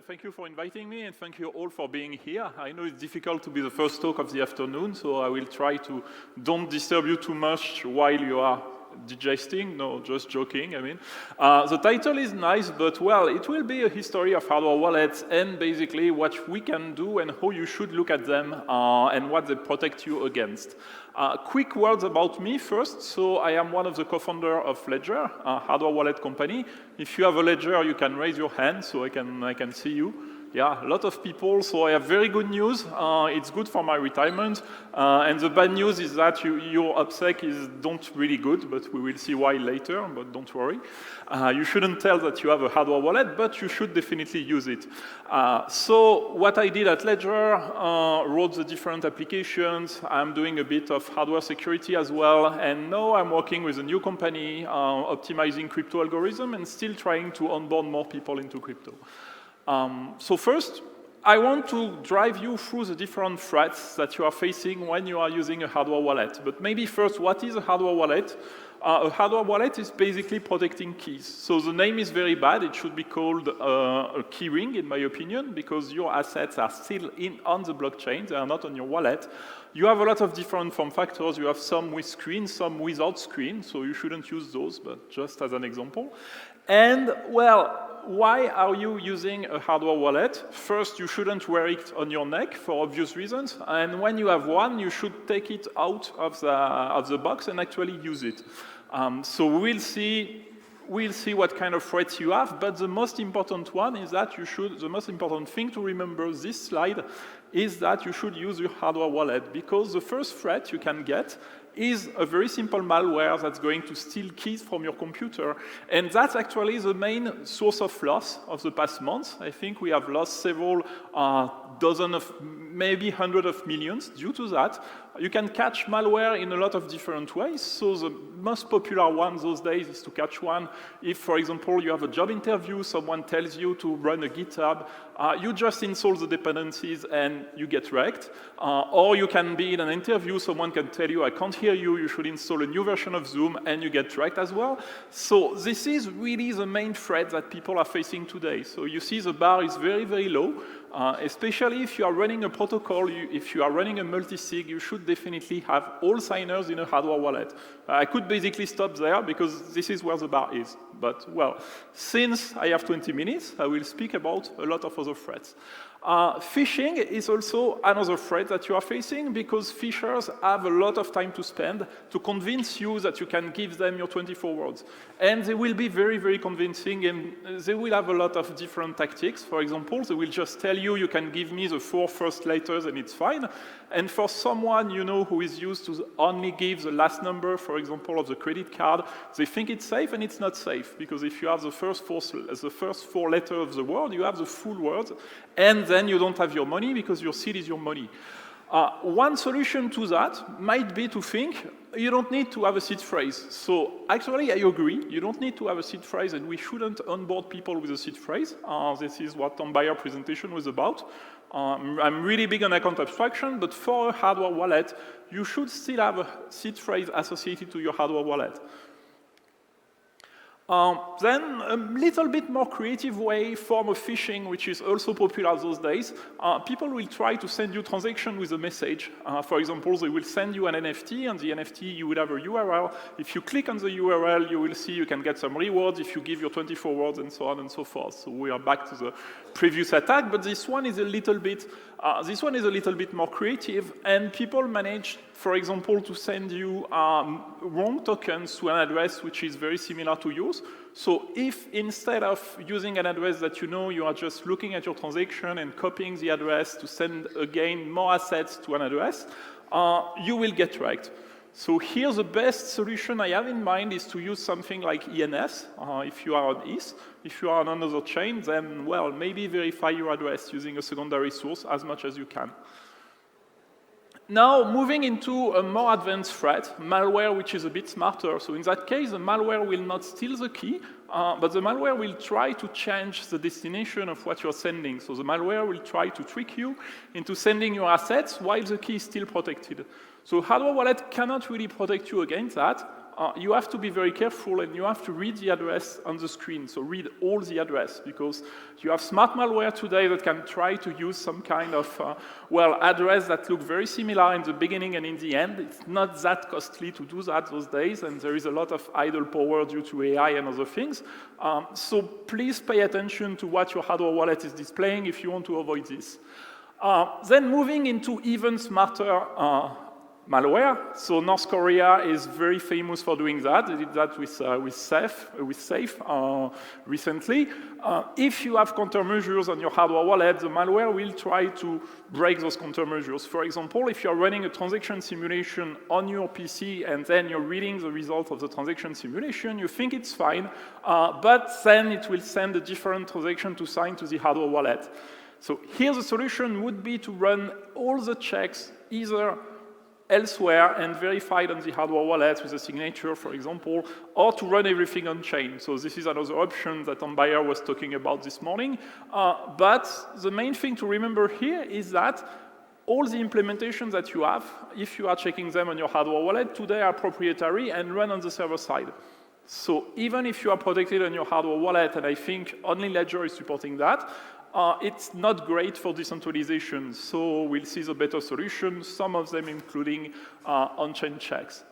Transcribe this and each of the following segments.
Thank you for inviting me, and thank you all for being here. I know it's difficult to be the first talk of the afternoon, so I will try to don't disturb you too much while you are digesting. No, just joking, I mean. The title is nice, but well, it will be a history of hardware wallets and basically what we can do and how you should look at them and what they protect you against. Quick words about me first. So I am one of the co-founders of Ledger, a hardware wallet company. If you have a Ledger, you can raise your hand so I can see you. Yeah, a lot of people, so I have very good news. It's good for my retirement. And the bad news is that your OPSEC don't really good, but we will see why later, but don't worry. You shouldn't tell that you have a hardware wallet, but you should definitely use it. So what I did at Ledger, wrote the different applications. I'm doing a bit of hardware security as well. And now I'm working with a new company, optimizing crypto algorithm and still trying to onboard more people into crypto. So first, I want to drive you through the different threats that you are facing when you are using a hardware wallet. But maybe first, what is a hardware wallet? A hardware wallet is basically protecting keys. So the name is very bad. It should be called a key ring, in my opinion, because your assets are still on the blockchain. They are not on your wallet. You have a lot of different form factors. You have some with screen, some without screen. So you shouldn't use those, but just as an example. And, well, why are you using a hardware wallet? First, you shouldn't wear it on your neck for obvious reasons. And when you have one, you should take it out of the box and actually use it. So we'll see what kind of threats you have. But the most important one is that the most important thing to remember this slide is that you should use your hardware wallet, because the first threat you can get is a very simple malware that's going to steal keys from your computer. And that's actually the main source of loss of the past months. I think we have lost several dozen of, maybe hundreds of millions due to that. You can catch malware in a lot of different ways. So the most popular one those days is to catch one. If, for example, you have a job interview, someone tells you to run a GitHub, you just install the dependencies and you get wrecked. Or you can be in an interview, someone can tell you, I can't hear you, you should install a new version of Zoom, and you get wrecked as well. So this is really the main threat that people are facing today. So you see the bar is very, very low. Especially if you are running a protocol, if you are running a multi-sig, you should definitely have all signers in a hardware wallet. I could basically stop there because this is where the bar is. But, well, since I have 20 minutes, I will speak about a lot of other threats. Phishing is also another threat that you are facing, because phishers have a lot of time to spend to convince you that you can give them your 24 words. And they will be very, very convincing, and they will have a lot of different tactics. For example, they will just tell you can give me the 4 first letters and it's fine. And for someone who is used to only give the last number, for example, of the credit card, they think it's safe, and it's not safe, because if you have the first 4 letters of the word, you have the full word, and then you don't have your money because your seed is your money. One solution to that might be to think you don't need to have a seed phrase. So actually, I agree. You don't need to have a seed phrase, and we shouldn't onboard people with a seed phrase. This is what Tom Bayer's presentation was about. I'm really big on account abstraction, but for a hardware wallet, you should still have a seed phrase associated to your hardware wallet. Then a little bit more creative form of phishing, which is also popular those days. People will try to send you transaction with a message. For example, they will send you an NFT, and the NFT, you will have a URL. If you click on the URL, you will see you can get some rewards if you give your 24 words, and so on and so forth. So we are back to the previous attack, but this one is a little bit more creative, and people manage, for example, to send you wrong tokens to an address which is very similar to yours. So if instead of using an address that you are just looking at your transaction and copying the address to send again more assets to an address, you will get wrecked. So here the best solution I have in mind is to use something like ENS, if you are on ETH. If you are on another chain, then, well, maybe verify your address using a secondary source as much as you can. Now, moving into a more advanced threat, malware, which is a bit smarter. So in that case, the malware will not steal the key, but the malware will try to change the destination of what you're sending. So the malware will try to trick you into sending your assets while the key is still protected. So hardware wallet cannot really protect you against that. you have to be very careful and you have to read the address on the screen. So read all the address, because you have smart malware today that can try to use some kind of, address that look very similar in the beginning and in the end. It's not that costly to do that those days, and there is a lot of idle power due to AI and other things. So please pay attention to what your hardware wallet is displaying if you want to avoid this. Then moving into even smarter malware. So North Korea is very famous for doing that. They did that with Safe recently. If you have countermeasures on your hardware wallet, the malware will try to break those countermeasures. For example, if you're running a transaction simulation on your PC and then you're reading the result of the transaction simulation, you think it's fine, but then it will send a different transaction to sign to the hardware wallet. So here the solution would be to run all the checks either elsewhere and verified on the hardware wallet with a signature, for example, or to run everything on chain. So this is another option that Bayer was talking about this morning. But the main thing to remember here is that all the implementations that you have, if you are checking them on your hardware wallet, today are proprietary and run on the server side. So even if you are protected on your hardware wallet, and I think only Ledger is supporting that, it's not great for decentralization, so we'll see the better solutions, some of them including on-chain checks.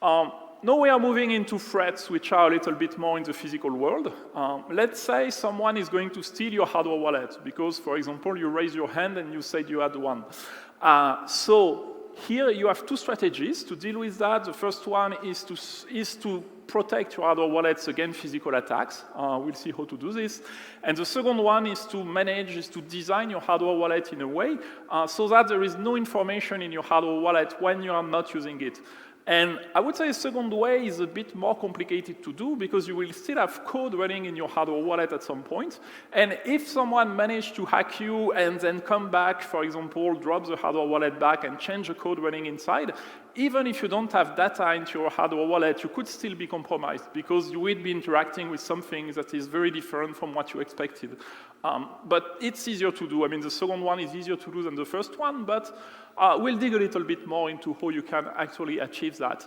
Now we are moving into threats which are a little bit more in the physical world. Let's say someone is going to steal your hardware wallet because, for example, you raise your hand and you said you had one. So here you have two strategies to deal with that. The first one is to protect your hardware wallets against physical attacks. We'll see how to do this. And the second one is to design your hardware wallet in a way so that there is no information in your hardware wallet when you are not using it. And I would say the second way is a bit more complicated to do because you will still have code running in your hardware wallet at some point. And if someone managed to hack you and then come back, for example, drop the hardware wallet back and change the code running inside, even if you don't have data into your hardware wallet, you could still be compromised because you will be interacting with something that is very different from what you expected. But it's easier to do. I mean, the second one is easier to do than the first one, but we'll dig a little bit more into how you can actually achieve that.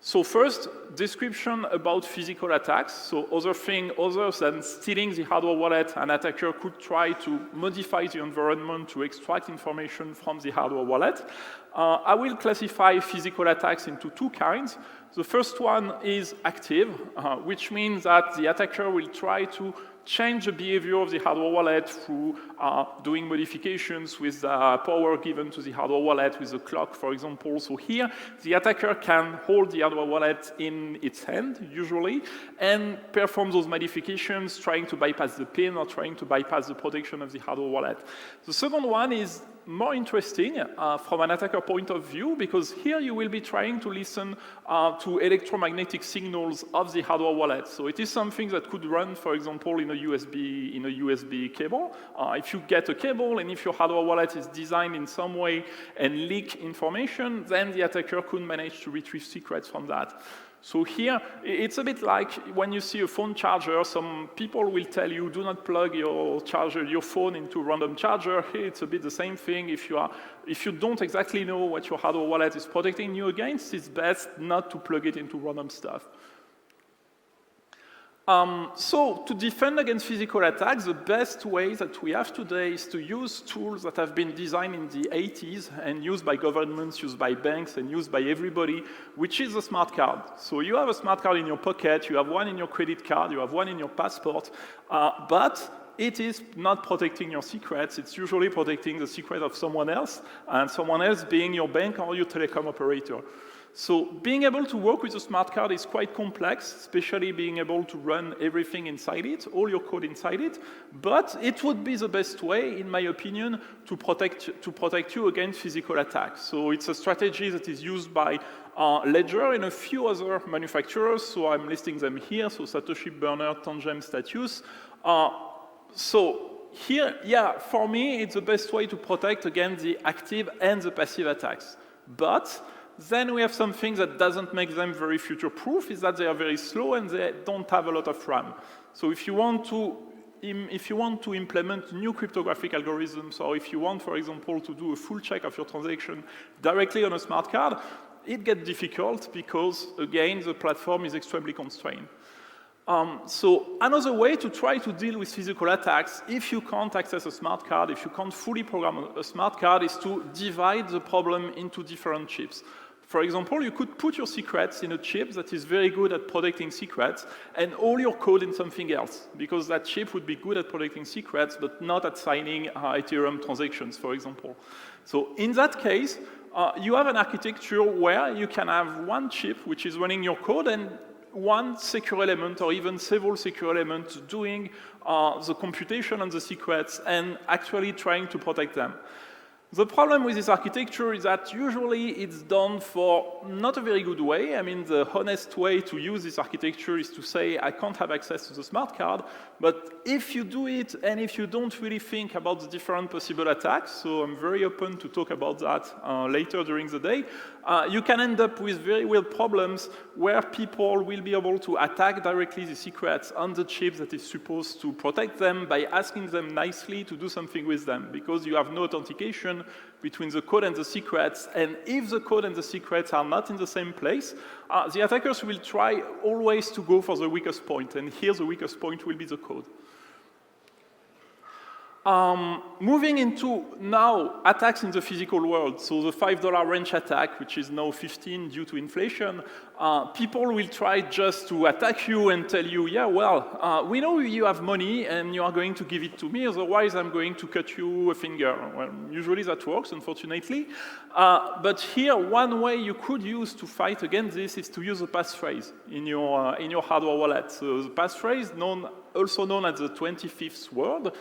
So first, description about physical attacks. So other than stealing the hardware wallet, an attacker could try to modify the environment to extract information from the hardware wallet. I will classify physical attacks into two kinds. The first one is active, which means that the attacker will try to change the behavior of the hardware wallet through doing modifications with power given to the hardware wallet with a clock, for example. So here, the attacker can hold the hardware wallet in its hand, usually, and perform those modifications, trying to bypass the pin or trying to bypass the protection of the hardware wallet. The second one is more interesting from an attacker point of view, because here you will be trying to listen to electromagnetic signals of the hardware wallet. So it is something that could run, for example, in a USB cable. If you get a cable and if your hardware wallet is designed in some way and leak information, then the attacker could manage to retrieve secrets from that. So here, it's a bit like when you see a phone charger, some people will tell you, do not plug your phone into a random charger. Here, it's a bit the same thing. If you don't exactly know what your hardware wallet is protecting you against, it's best not to plug it into random stuff. So to defend against physical attacks, the best way that we have today is to use tools that have been designed in the 80s and used by governments, used by banks, and used by everybody, which is a smart card. So you have a smart card in your pocket, you have one in your credit card, you have one in your passport, but it is not protecting your secrets. It's usually protecting the secret of someone else, and someone else being your bank or your telecom operator. So being able to work with a smart card is quite complex, especially being able to run everything inside it, all your code inside it, but it would be the best way, in my opinion, to protect you against physical attacks. So it's a strategy that is used by Ledger and a few other manufacturers, so I'm listing them here, so Satoshi, Burner, Tangem, Statius. So here, yeah, for me, it's the best way to protect against the active and the passive attacks. But then we have something that doesn't make them very future-proof, is that they are very slow and they don't have a lot of RAM. So if you want to implement new cryptographic algorithms, or if you want, for example, to do a full check of your transaction directly on a smart card, it gets difficult because, again, the platform is extremely constrained. So another way to try to deal with physical attacks, if you can't access a smart card, if you can't fully program a smart card, is to divide the problem into different chips. For example, you could put your secrets in a chip that is very good at protecting secrets and all your code in something else, because that chip would be good at protecting secrets, but not at signing Ethereum transactions, for example. So in that case, you have an architecture where you can have one chip which is running your code and one secure element or even several secure elements doing the computation on the secrets and actually trying to protect them. The problem with this architecture is that usually it's done for not a very good way. I mean, the honest way to use this architecture is to say, I can't have access to the smart card, but if you do it and if you don't really think about the different possible attacks, so I'm very open to talk about that later during the day, you can end up with very weird problems where people will be able to attack directly the secrets on the chip that is supposed to protect them by asking them nicely to do something with them, because you have no authentication between the code and the secrets, and if the code and the secrets are not in the same place, the attackers will try always to go for the weakest point, and here the weakest point will be the code. Moving into now attacks in the physical world, so the $5 range attack, which is now 15 due to inflation, people will try just to attack you and tell you, yeah, well, we know you have money and you are going to give it to me, otherwise I'm going to cut you a finger. Well, usually that works, unfortunately. But here, one way you could use to fight against this is to use a passphrase in your hardware wallet. So the passphrase, also known as the 25th word,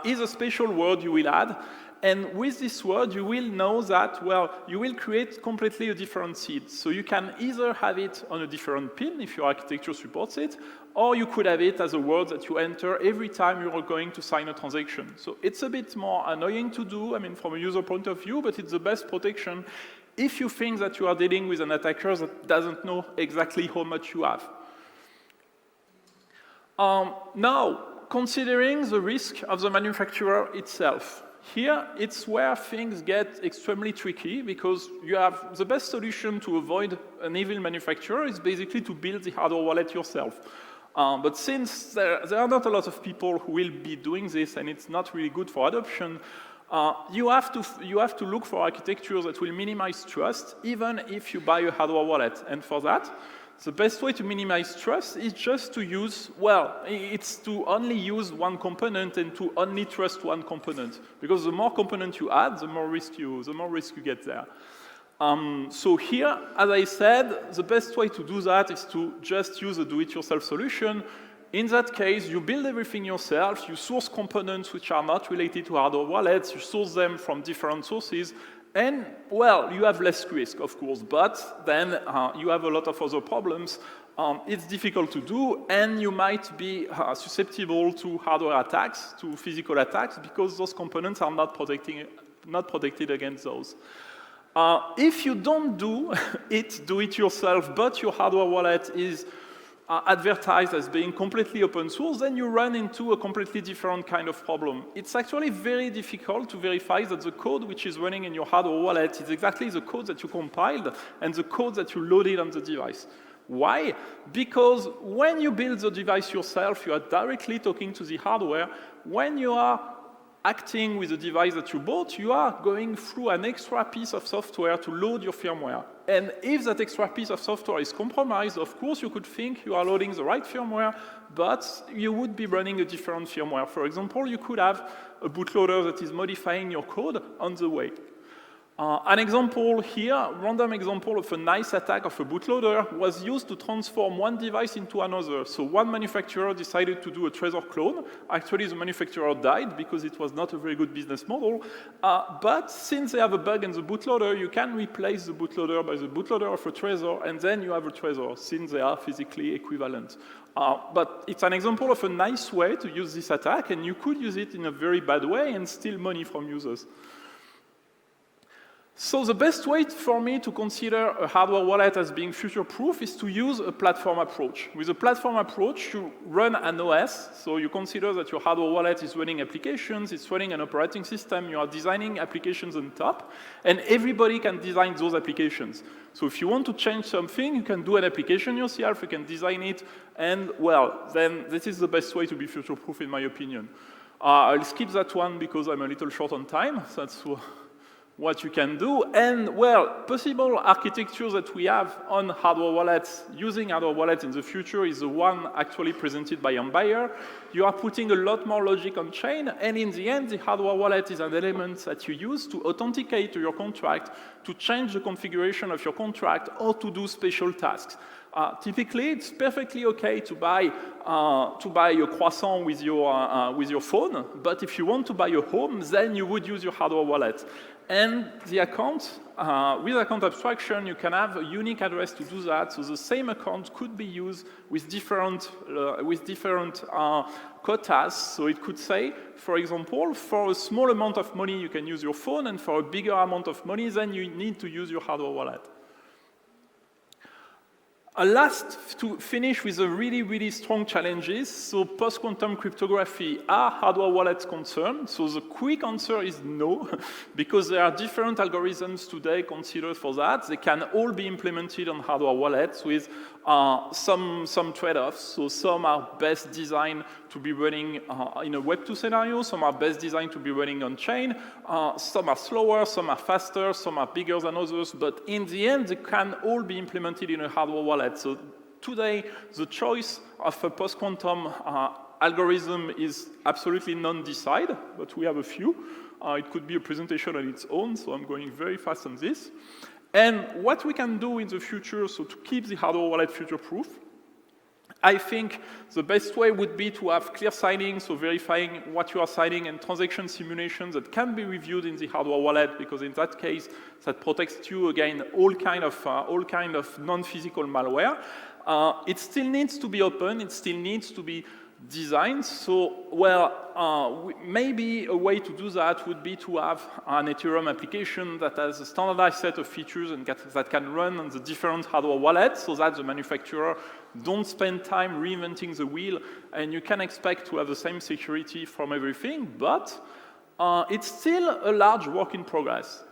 is a special word you will add. And with this word, you will know that, well, you will create completely a different seed. So you can either have it on a different pin, if your architecture supports it, or you could have it as a word that you enter every time you are going to sign a transaction. So it's a bit more annoying to do, I mean, from a user point of view, but it's the best protection if you think that you are dealing with an attacker that doesn't know exactly how much you have. Now, considering the risk of the manufacturer itself, here it's where things get extremely tricky, because you have the best solution to avoid an evil manufacturer is basically to build the hardware wallet yourself. But since there are not a lot of people who will be doing this and it's not really good for adoption, you have to look for architectures that will minimize trust even if you buy a hardware wallet. And for that, the best way to minimize trust is just to use, well, it's to only use one component and to only trust one component. Because the more components you add, the more risk you get there. So here, as I said, the best way to do that is to just use a do-it-yourself solution. In that case, you build everything yourself, you source components which are not related to hardware wallets, you source them from different sources, and, well, you have less risk, of course, but then you have a lot of other problems. It's difficult to do, and you might be susceptible to hardware attacks, to physical attacks, because those components are not protected against those. If you don't do it yourself, but your hardware wallet is advertised as being completely open source, then you run into a completely different kind of problem. It's actually very difficult to verify that the code which is running in your hardware wallet is exactly the code that you compiled and the code that you loaded on the device. Why? Because when you build the device yourself, you are directly talking to the hardware. When you are acting with the device that you bought, you are going through an extra piece of software to load your firmware. And if that extra piece of software is compromised, of course, you could think you are loading the right firmware, but you would be running a different firmware. For example, you could have a bootloader that is modifying your code on the way. An example here, random example of a nice attack of a bootloader was used to transform one device into another. So one manufacturer decided to do a Trezor clone. Actually, the manufacturer died because it was not a very good business model. But since they have a bug in the bootloader, you can replace the bootloader by the bootloader of a Trezor, and then you have a Trezor, since they are physically equivalent. But it's an example of a nice way to use this attack, and you could use it in a very bad way and steal money from users. So the best way for me to consider a hardware wallet as being future-proof is to use a platform approach. With a platform approach, you run an OS, so you consider that your hardware wallet is running applications, it's running an operating system, you are designing applications on top, and everybody can design those applications. So if you want to change something, you can do an application yourself, you can design it, and well, then this is the best way to be future-proof in my opinion. I'll skip that one because I'm a little short on time. That's what you can do. And, well, possible architecture that we have on hardware wallets, using hardware wallets in the future is the one actually presented by Embayer. You are putting a lot more logic on chain, and in the end, the hardware wallet is an element that you use to authenticate to your contract, to change the configuration of your contract, or to do special tasks. Typically, it's perfectly okay to buy a croissant with your phone, but if you want to buy a home, then you would use your hardware wallet. And the account, with account abstraction, you can have a unique address to do that, so the same account could be used with different quotas. So it could say, for example, for a small amount of money, you can use your phone, and for a bigger amount of money, then you need to use your hardware wallet. Last, to finish with the really, really strong challenges. So post-quantum cryptography, are hardware wallets concerned? So the quick answer is no, because there are different algorithms today considered for that. They can all be implemented on hardware wallets with some trade-offs. So some are best designed to be running in a Web2 scenario, some are best designed to be running on chain, some are slower, some are faster, some are bigger than others, but in the end, they can all be implemented in a hardware wallet. So today, the choice of a post-quantum algorithm is absolutely non-decided, but we have a few. It could be a presentation on its own, so I'm going very fast on this. And what we can do in the future, so to keep the hardware wallet future-proof, I think the best way would be to have clear signing, so verifying what you are signing, and transaction simulations that can be reviewed in the hardware wallet, because in that case, that protects you against all kind of non-physical malware. It still needs to be open. It still needs to be designed. So, well, maybe a way to do that would be to have an Ethereum application that has a standardized set of features and that can run on the different hardware wallets, so that the manufacturer don't spend time reinventing the wheel, and you can expect to have the same security from everything, but it's still a large work in progress.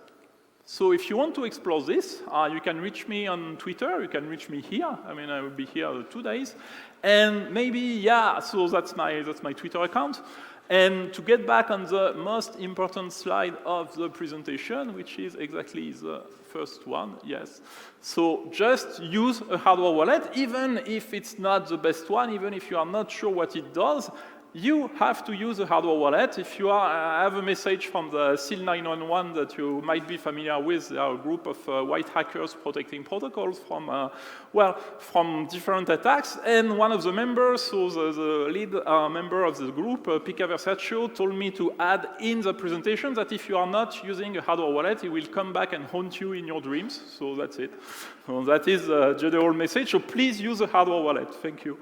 So if you want to explore this, you can reach me on Twitter, you can reach me here. I mean, I will be here 2 days. And maybe, yeah, so that's my Twitter account. And to get back on the most important slide of the presentation, which is exactly the first one, yes. So just use a hardware wallet, even if it's not the best one, even if you are not sure what it does. You have to use a hardware wallet. If you have a message from the SEAL 911 that you might be familiar with, there are a group of white hackers protecting protocols from, well, from different attacks. And one of the members, so the lead member of the group, Pika Versaccio, told me to add in the presentation that if you are not using a hardware wallet, he will come back and haunt you in your dreams. So that's it. So that is the general message. So please use a hardware wallet. Thank you.